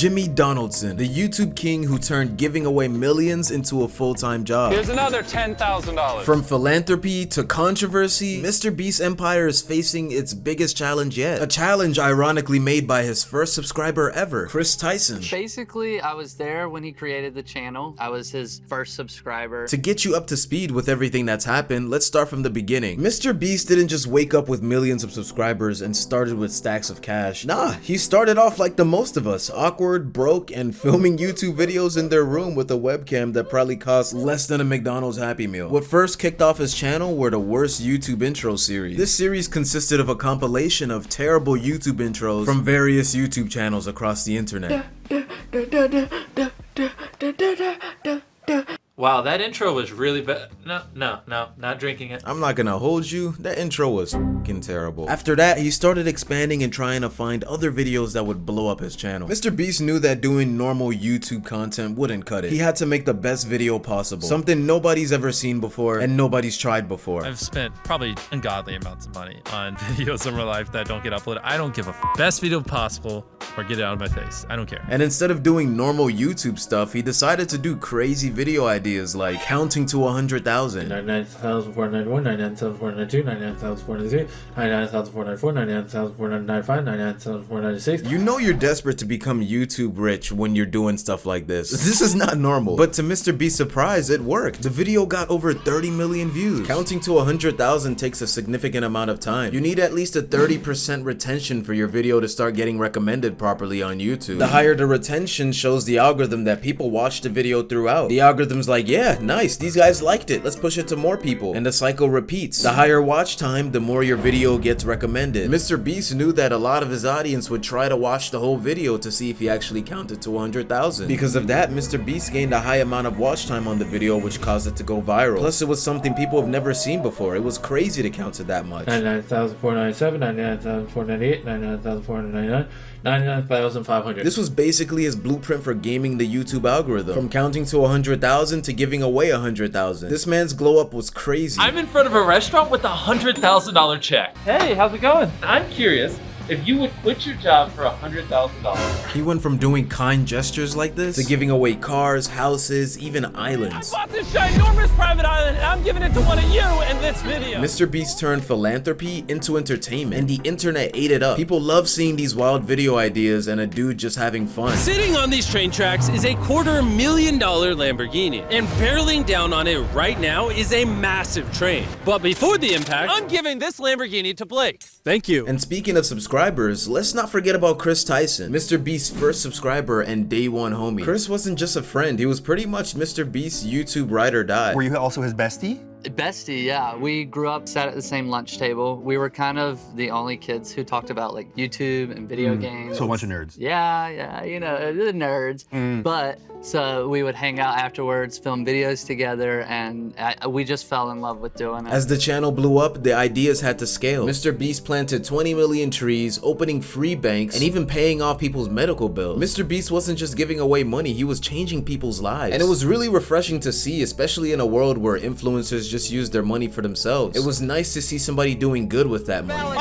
Jimmy Donaldson, the YouTube king who turned giving away millions into a full-time job. Here's another $10,000. From philanthropy to controversy, MrBeast's empire is facing its biggest challenge yet. A challenge ironically made by his first subscriber ever, Kris Tyson. Basically, I was there when he created the channel. I was his first subscriber. To get you up to speed with everything that's happened, let's start from the beginning. MrBeast didn't just wake up with millions of subscribers and started with stacks of cash. Nah, he started off like the most of us, awkward, broke, and filming YouTube videos in their room with a webcam that probably cost less than a McDonald's Happy Meal. What first kicked off his channel were the worst YouTube intro series. This series consisted of a compilation of terrible YouTube intros from various YouTube channels across the internet. Wow, that intro was really bad. No, not drinking it. I'm not gonna hold you, that intro was fucking terrible. After that, he started expanding and trying to find other videos that would blow up his channel. MrBeast knew that doing normal YouTube content wouldn't cut it. He had to make the best video possible, something nobody's ever seen before and nobody's tried before. I've spent probably ungodly amounts of money on videos in my life that don't get uploaded. I don't give a f. Best video possible or get it out of my face. I don't care. And instead of doing normal YouTube stuff, he decided to do crazy video ideas like counting to 100,000. 99,491, 99,492, 99,493, 99,494, 99,495, 99,496. You know you're desperate to become YouTube rich when you're doing stuff like this. This is not normal. But to MrBeast's surprise, it worked. The video got over 30 million views. Counting to 100,000 takes a significant amount of time. You need at least a 30% retention for your video to start getting recommended properly on YouTube. The higher the retention shows the algorithm that people watch the video throughout. The algorithm's like, yeah, nice, these guys liked it, let's push it to more people, and the cycle repeats. The higher watch time, the more your video gets recommended. MrBeast knew that a lot of his audience would try to watch the whole video to see if he actually counted to 100,000. Because of that, MrBeast gained a high amount of watch time on the video, which caused it to go viral. Plus, it was something people have never seen before. It was crazy to count it that much. 99,497, 99,498, 99,499, 99,500. This was basically his blueprint for gaming the YouTube algorithm. From counting to 100,000 to giving away 100,000. This man's glow up was crazy. I'm in front of a restaurant with a $100,000 check. Hey, how's it going? I'm curious if you would quit your job for $100,000. He went from doing kind gestures like this to giving away cars, houses, even islands. I bought this ginormous private island and I'm giving it to one of you in this video. MrBeast turned philanthropy into entertainment, and the internet ate it up. People love seeing these wild video ideas and a dude just having fun. Sitting on these train tracks is a $250,000 Lamborghini, and barreling down on it right now is a massive train. But before the impact, I'm giving this Lamborghini to Blake. Thank you. And speaking of subscribers, let's not forget about Kris Tyson, MrBeast's first subscriber and day one homie. Kris wasn't just a friend, he was pretty much MrBeast's YouTube ride or die. Were you also his bestie? Bestie, yeah. We grew up, sat at the same lunch table. We were kind of the only kids who talked about like YouTube and video games. So a bunch of nerds. Yeah, you know, the nerds. But so we would hang out afterwards, film videos together, and we just fell in love with doing it. As the channel blew up, the ideas had to scale. MrBeast planted 20 million trees, opening free banks, and even paying off people's medical bills. MrBeast wasn't just giving away money, he was changing people's lives. And it was really refreshing to see, especially in a world where influencers just use their money for themselves. It was nice to see somebody doing good with that money.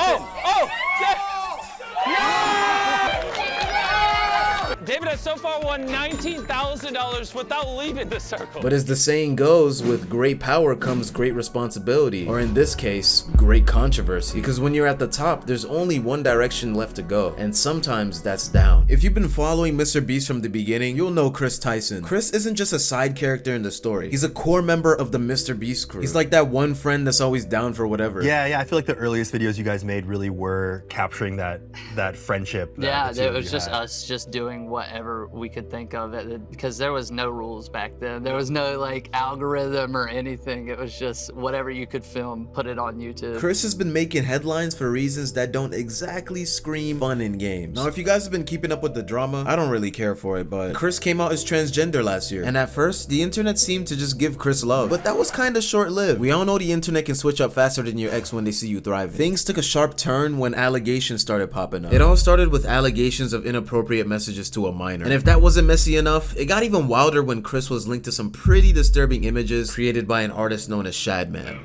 David has so far won $19,000 without leaving the circle. But as the saying goes, with great power comes great responsibility, or in this case, great controversy. Because when you're at the top, there's only one direction left to go, and sometimes that's down. If you've been following MrBeast from the beginning, you'll know Kris Tyson. Kris isn't just a side character in the story. He's a core member of the MrBeast crew. He's like that one friend that's always down for whatever. Yeah, I feel like the earliest videos you guys made really were capturing that friendship. Yeah, it was just us just doing whatever we could think of it, because there was no rules back then. There was no like algorithm or anything. It was just whatever you could film, put it on YouTube. Kris has been making headlines for reasons that don't exactly scream fun in games. Now, if you guys have been keeping up with the drama, I don't really care for it, but Kris came out as transgender last year, and at first the internet seemed to just give Kris love, but that was kind of short-lived. We all know the internet can switch up faster than your ex when they see you thriving. Things took a sharp turn when allegations started popping up. It all started with allegations of inappropriate messages to a minor, and if that wasn't messy enough, it got even wilder when Kris was linked to some pretty disturbing images created by an artist known as Shadman.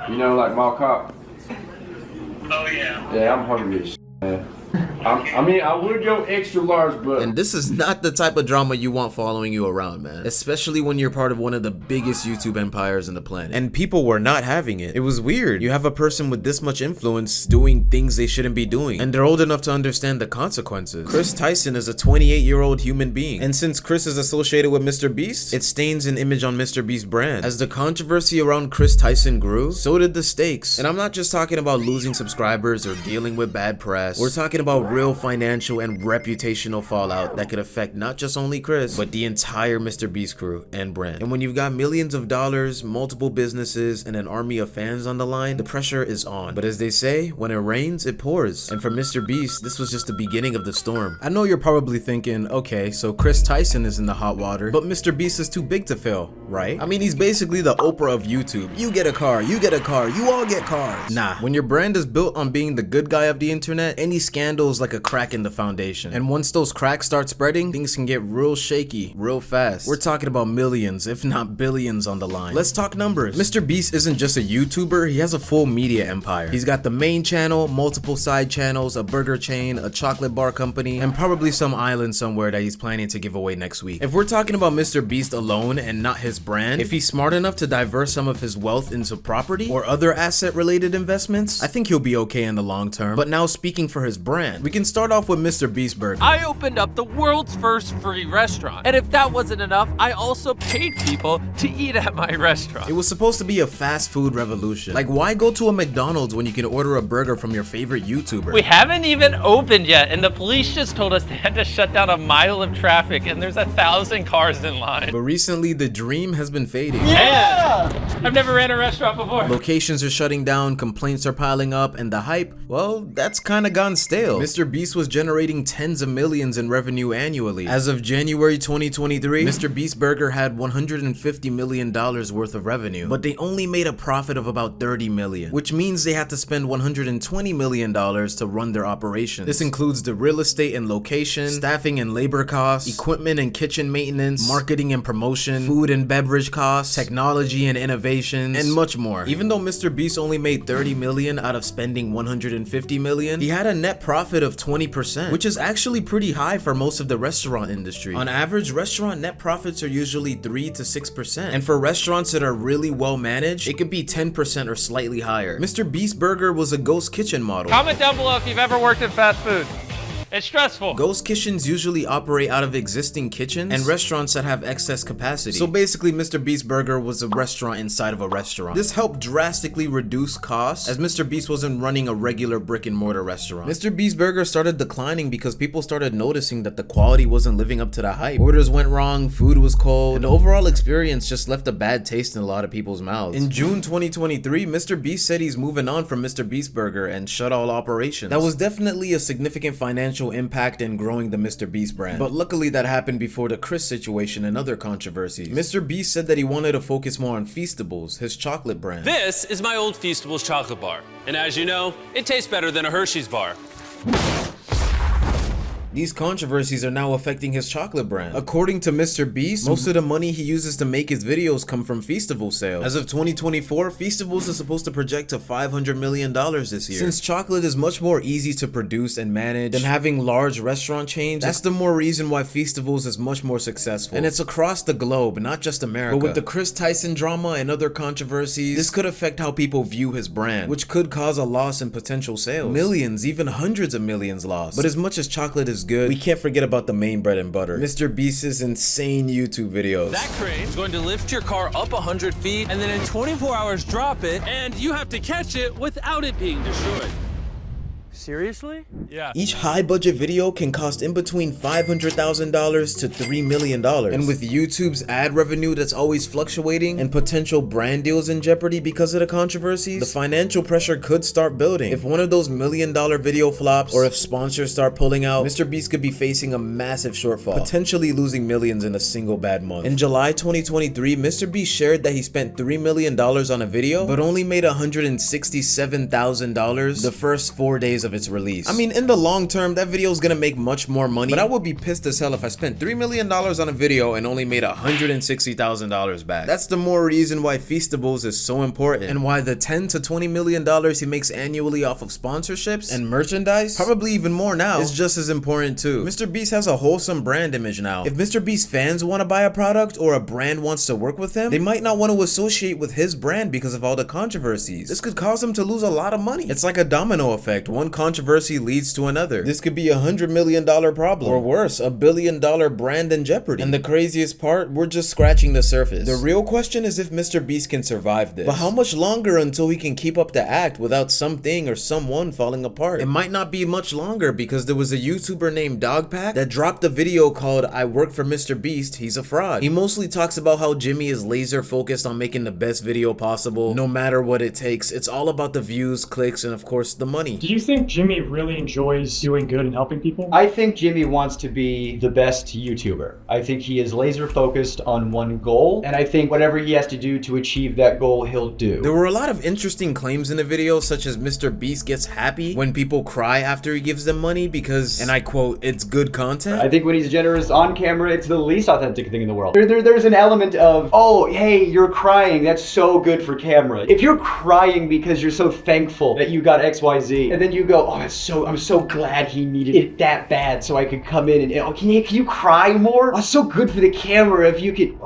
You know, like Mark Up? Oh yeah. Yeah, I'm hungry as shit, man. I mean, I would go extra large, but... And this is not the type of drama you want following you around, man. Especially when you're part of one of the biggest YouTube empires on the planet. And people were not having it. It was weird. You have a person with this much influence doing things they shouldn't be doing. And they're old enough to understand the consequences. Kris Tyson is a 28-year-old human being. And since Kris is associated with MrBeast, it stains an image on MrBeast's brand. As the controversy around Kris Tyson grew, so did the stakes. And I'm not just talking about losing subscribers or dealing with bad press. We're talking about real financial and reputational fallout that could affect not just only Kris, but the entire MrBeast crew and brand. And when you've got millions of dollars, multiple businesses, and an army of fans on the line, the pressure is on. But as they say, when it rains, it pours. And for MrBeast, this was just the beginning of the storm. I know you're probably thinking, okay, so Kris Tyson is in the hot water, but MrBeast is too big to fail, right? I mean, he's basically the Oprah of YouTube. You get a car, you get a car, you all get cars. Nah, when your brand is built on being the good guy of the internet, any scandal is like a crack in the foundation. And once those cracks start spreading, things can get real shaky, real fast. We're talking about millions, if not billions on the line. Let's talk numbers. MrBeast isn't just a YouTuber, he has a full media empire. He's got the main channel, multiple side channels, a burger chain, a chocolate bar company, and probably some island somewhere that he's planning to give away next week. If we're talking about MrBeast alone and not his brand, if he's smart enough to divert some of his wealth into property or other asset related investments, I think he'll be okay in the long term. But now speaking for his brand, we can start off with MrBeast Burger. I opened up the world's first free restaurant. And if that wasn't enough, I also paid people to eat at my restaurant. It was supposed to be a fast food revolution. Like, why go to a McDonald's when you can order a burger from your favorite YouTuber? We haven't even opened yet, and the police just told us they had to shut down a mile of traffic, and there's 1,000 cars in line. But recently, the dream has been fading. Yeah! I've never ran a restaurant before. Locations are shutting down, complaints are piling up, and the hype, well, that's kind of gone stale. MrBeast was generating tens of millions in revenue annually. As of January 2023, MrBeast Burger had $150 million worth of revenue, but they only made a profit of about $30 million, which means they had to spend $120 million to run their operations. This includes the real estate and location, staffing and labor costs, equipment and kitchen maintenance, marketing and promotion, food and beverage costs, technology and innovations, and much more. Even though MrBeast only made $30 million out of spending $150 million, he had a net profit of 20%, which is actually pretty high for most of the restaurant industry. On average, restaurant net profits are usually 3 to 6%, and for restaurants that are really well managed, it could be 10% or slightly higher. MrBeast Burger was a ghost kitchen model. Comment down below if you've ever worked in fast food. It's stressful. Ghost kitchens usually operate out of existing kitchens and restaurants that have excess capacity. So basically, MrBeast Burger was a restaurant inside of a restaurant. This helped drastically reduce costs as MrBeast wasn't running a regular brick and mortar restaurant. MrBeast Burger started declining because people started noticing that the quality wasn't living up to the hype. Orders went wrong, food was cold, and the overall experience just left a bad taste in a lot of people's mouths. In June 2023, MrBeast said he's moving on from MrBeast Burger and shut all operations. That was definitely a significant financial impact in growing the MrBeast brand. But luckily that happened before the Kris situation and other controversies. MrBeast said that he wanted to focus more on Feastables, his chocolate brand. This is my old Feastables chocolate bar. And as you know, it tastes better than a Hershey's bar. These controversies are now affecting his chocolate brand. According to MrBeast, most of the money he uses to make his videos come from Feastable sales. As of 2024, Feastables is supposed to project to $500 million this year. Since chocolate is much more easy to produce and manage than having large restaurant chains, that's the more reason why Feastables is much more successful. And it's across the globe, not just America. But with the Kris Tyson drama and other controversies, this could affect how people view his brand, which could cause a loss in potential sales. Millions, even hundreds of millions lost. But as much as chocolate is good, we can't forget about the main bread and butter, MrBeast's insane YouTube videos. That crane is going to lift your car up 100 feet and then in 24 hours drop it, and you have to catch it without it being destroyed. Seriously? Yeah. Each high budget video can cost in between $500,000 to $3 million. And with YouTube's ad revenue that's always fluctuating and potential brand deals in jeopardy because of the controversies, the financial pressure could start building. If one of those $1 million video flops or if sponsors start pulling out, MrBeast could be facing a massive shortfall, potentially losing millions in a single bad month. In July 2023, MrBeast shared that he spent $3 million on a video, but only made $167,000 the first 4 days of of its release. I mean, in the long term, that video is gonna make much more money, but I would be pissed as hell if I spent $3 million on a video and only made $160,000 back. That's the more reason why Feastables is so important, and why the $10 to $20 million he makes annually off of sponsorships and merchandise, probably even more now, is just as important too. MrBeast has a wholesome brand image now. If MrBeast fans want to buy a product or a brand wants to work with him, they might not want to associate with his brand because of all the controversies. This could cause him to lose a lot of money. It's like a domino effect. One controversy leads to another. This could be $100 million problem, or worse, $1 billion brand in jeopardy. And the craziest part, we're just scratching the surface. The real question is if MrBeast can survive this. But how much longer until he can keep up the act without something or someone falling apart? It might not be much longer, because there was a YouTuber named Dogpack that dropped a video called "I Work for MrBeast, He's a Fraud." He mostly talks about how Jimmy is laser focused on making the best video possible, no matter what it takes. It's all about the views, clicks, and of course the money. Do you think Jimmy really enjoys doing good and helping people? I think Jimmy wants to be the best YouTuber. I think he is laser focused on one goal, and I think whatever he has to do to achieve that goal, he'll do. There were a lot of interesting claims in the video, such as MrBeast gets happy when people cry after he gives them money because, and I quote, "it's good content." I think when he's generous on camera, it's the least authentic thing in the world. There's an element of, oh, hey, you're crying, that's so good for camera. If you're crying because you're so thankful that you got XYZ, and then you go, oh, I'm so glad he needed it that bad so I could come in and, oh, can you cry more? Oh, it's so good for the camera if you could,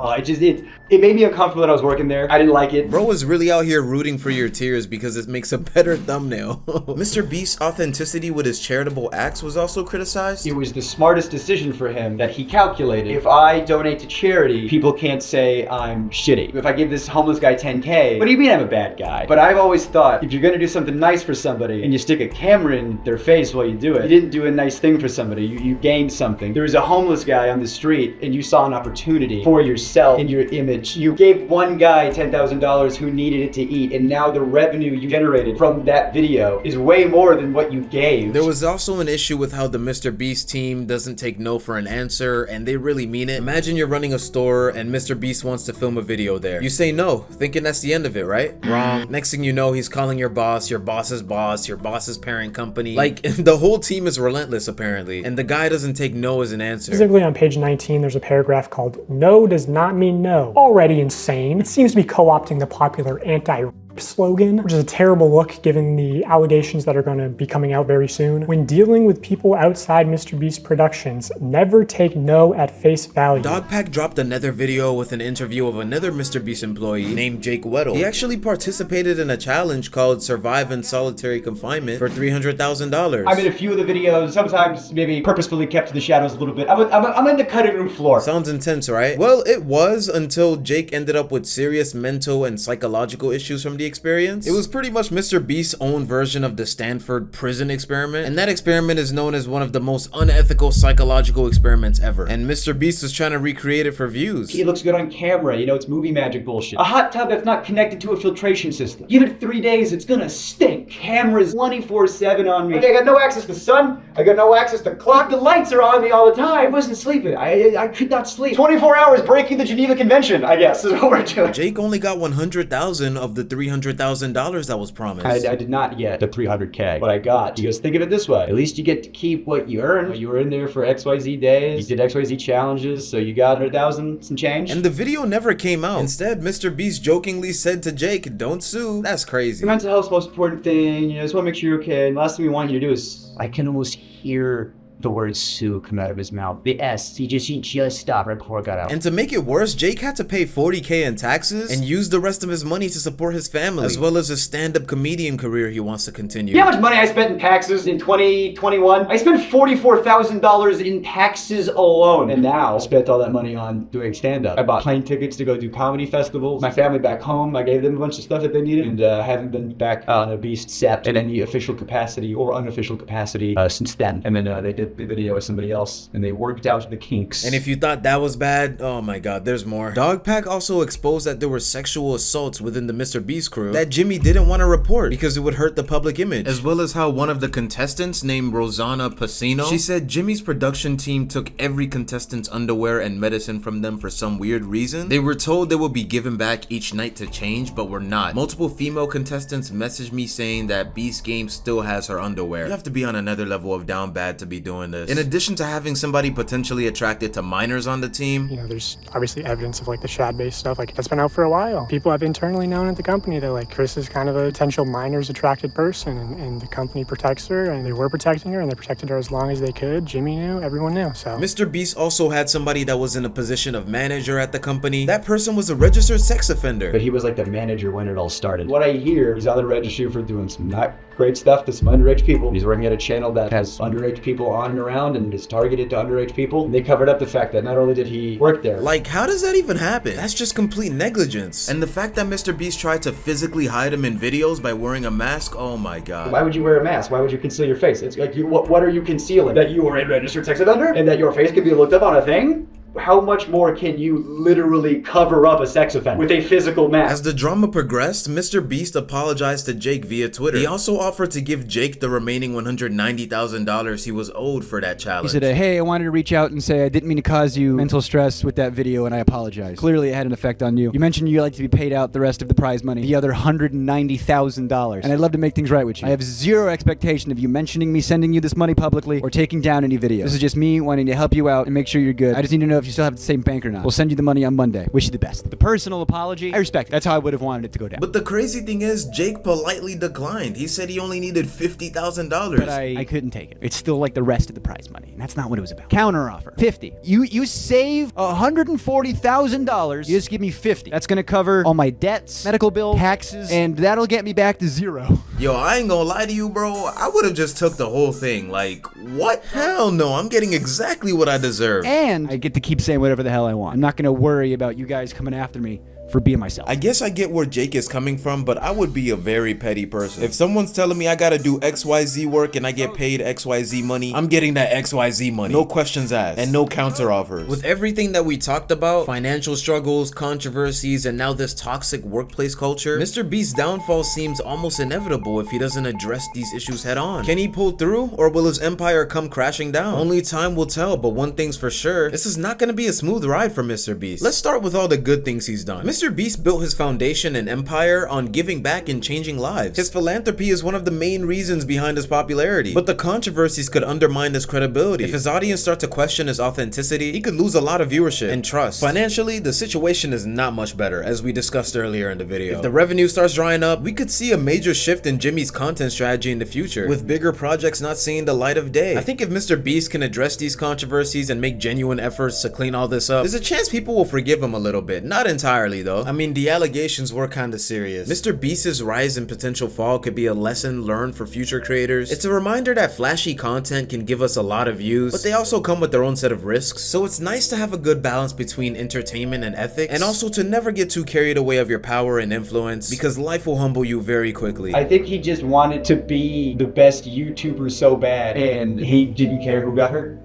it made me uncomfortable that I was working there. I didn't like it. Bro is really out here rooting for your tears because it makes a better thumbnail. MrBeast's authenticity with his charitable acts was also criticized. It was the smartest decision for him that he calculated. If I donate to charity, people can't say I'm shitty. If I give this homeless guy 10K, what do you mean I'm a bad guy? But I've always thought, if you're gonna do something nice for somebody and you stick a camera in their face while you do it, you didn't do a nice thing for somebody. You gained something. There was a homeless guy on the street and you saw an opportunity for yourself and your image. You gave one guy $10,000 who needed it to eat, and now the revenue you generated from that video is way more than what you gave. There was also an issue with how the MrBeast team doesn't take no for an answer, and they really mean it. Imagine you're running a store and MrBeast wants to film a video there. You say no, thinking that's the end of it, right? Wrong. Next thing you know, he's calling your boss's boss, your boss's parent company. Like, the whole team is relentless apparently, and the guy doesn't take no as an answer. Specifically on page 19, there's a paragraph called "No does not mean no." Already insane. It seems to be co-opting the popular anti slogan, which is a terrible look given the allegations that are going to be coming out very soon. When dealing with people outside MrBeast Productions, never take no at face value. Dogpack dropped another video with an interview of another MrBeast employee named Jake Weddle. He actually participated in a challenge called Survive in Solitary Confinement for $300,000. I'm in a few of the videos, sometimes maybe purposefully kept to the shadows a little bit. I'm in the cutting room floor. Sounds intense, right? Well, it was, until Jake ended up with serious mental and psychological issues from the experience. It was pretty much MrBeast's own version of the Stanford prison experiment, and that experiment is known as one of the most unethical psychological experiments ever, and MrBeast was trying to recreate it for views. It looks good on camera, you know, it's movie magic bullshit. A hot tub that's not connected to a filtration system. Give it 3 days, it's gonna stink. Cameras 24/7 on me. Okay, I got no access to sun, I got no access to clock, the lights are on me all the time. I wasn't sleeping, I could not sleep. 24 hours breaking the Geneva Convention, I guess, is what we're doing. Jake only got $100,000 of the $300,000 that was promised. I did not get the 300K. What I got, you guys think of it this way, at least you get to keep what you earn. You were in there for XYZ days, you did XYZ challenges, so you got 100,000 some change. And the video never came out. Instead, MrBeast jokingly said to Jake, "Don't sue." That's crazy. Your mental health's the most important thing, you know, just wanna make sure you're okay. And the last thing we want you to do is, I can almost hear the word sue come out of his mouth. The S, he just stopped right before it got out. And to make it worse, Jake had to pay $40K in taxes and use the rest of his money to support his family, as well as his stand-up comedian career he wants to continue. You know how much money I spent in taxes in 2021? I spent $44,000 in taxes alone. And now I spent all that money on doing stand-up. I bought plane tickets to go do comedy festivals. My family back home, I gave them a bunch of stuff that they needed, and haven't been back on a Beast set in any official capacity or unofficial capacity since then. And then they did did the video with somebody else, and they worked out the kinks. And if you thought that was bad, oh my god, there's more. Dogpack also exposed that there were sexual assaults within the MrBeast crew that Jimmy didn't want to report because it would hurt the public image, as well as how one of the contestants named Rosanna Pacino, she said Jimmy's production team took every contestant's underwear and medicine from them for some weird reason. They were told they would be given back each night to change, but were not. Multiple female contestants messaged me saying that Beast Game still has her underwear. You have to be on another level of down bad to be doing this. In addition to having somebody potentially attracted to minors on the team, you know, there's obviously evidence of like the Shad-based stuff, like that's been out for a while. People have internally known at the company that like Kris is kind of a potential minors attracted person, and the company protects her, and they were protecting her, and they protected her as long as they could. Jimmy knew, everyone knew, so. MrBeast also had somebody that was in a position of manager at the company. That person was a registered sex offender. But he was like the manager when it all started. What I hear, he's on the registry for doing some not great stuff to some underage people. He's working at a channel that has underage people on and around and is targeted to underage people. And they covered up the fact that not only did he work there. Like, how does that even happen? That's just complete negligence. And the fact that MrBeast tried to physically hide him in videos by wearing a mask, oh my god. Why would you wear a mask? Why would you conceal your face? It's like, what are you concealing? That you are a registered sex offender? And that your face can be looked up on a thing? How much more can you literally cover up a sex offender with a physical mask? As the drama progressed, MrBeast apologized to Jake via Twitter. He also offered to give Jake the remaining $190,000 he was owed for that challenge. He said, hey, I wanted to reach out and say I didn't mean to cause you mental stress with that video, and I apologize. Clearly, it had an effect on you. You mentioned you like to be paid out the rest of the prize money, the other $190,000. And I'd love to make things right with you. I have zero expectation of you mentioning me sending you this money publicly or taking down any videos. This is just me wanting to help you out and make sure you're good. I just need to know if you still have the same bank or not. We'll send you the money on Monday. Wish you the best. The personal apology, I respect it. That's how I would have wanted it to go down. But the crazy thing is, Jake politely declined. He said he only needed $50,000. But I couldn't take it. It's still like the rest of the prize money, and that's not what it was about. Counter offer, 50. You save $140,000. You just give me 50. That's gonna cover all my debts, medical bills, taxes, and that'll get me back to zero. Yo, I ain't gonna lie to you, bro. I would have just took the whole thing. Like, what? Hell no, I'm getting exactly what I deserve. And I get to keep saying whatever the hell I want. I'm not gonna worry about you guys coming after me for being myself. I guess I get where Jake is coming from, but I would be a very petty person. If someone's telling me I gotta do XYZ work and I get paid XYZ money, I'm getting that XYZ money. No questions asked and no counter offers. With everything that we talked about, financial struggles, controversies, and now this toxic workplace culture, MrBeast's downfall seems almost inevitable if he doesn't address these issues head on. Can he pull through, or will his empire come crashing down? Only time will tell, but one thing's for sure, this is not gonna be a smooth ride for MrBeast. Let's start with all the good things he's done. MrBeast built his foundation and empire on giving back and changing lives. His philanthropy is one of the main reasons behind his popularity, but the controversies could undermine his credibility. If his audience start to question his authenticity, he could lose a lot of viewership and trust. Financially, the situation is not much better, as we discussed earlier in the video. If the revenue starts drying up, we could see a major shift in Jimmy's content strategy in the future, with bigger projects not seeing the light of day. I think if MrBeast can address these controversies and make genuine efforts to clean all this up, there's a chance people will forgive him a little bit. Not entirely though. I mean, the allegations were kinda serious. MrBeast's rise and potential fall could be a lesson learned for future creators. It's a reminder that flashy content can give us a lot of views, but they also come with their own set of risks. So it's nice to have a good balance between entertainment and ethics, and also to never get too carried away of your power and influence, because life will humble you very quickly. I think he just wanted to be the best YouTuber so bad, and he didn't care who got hurt.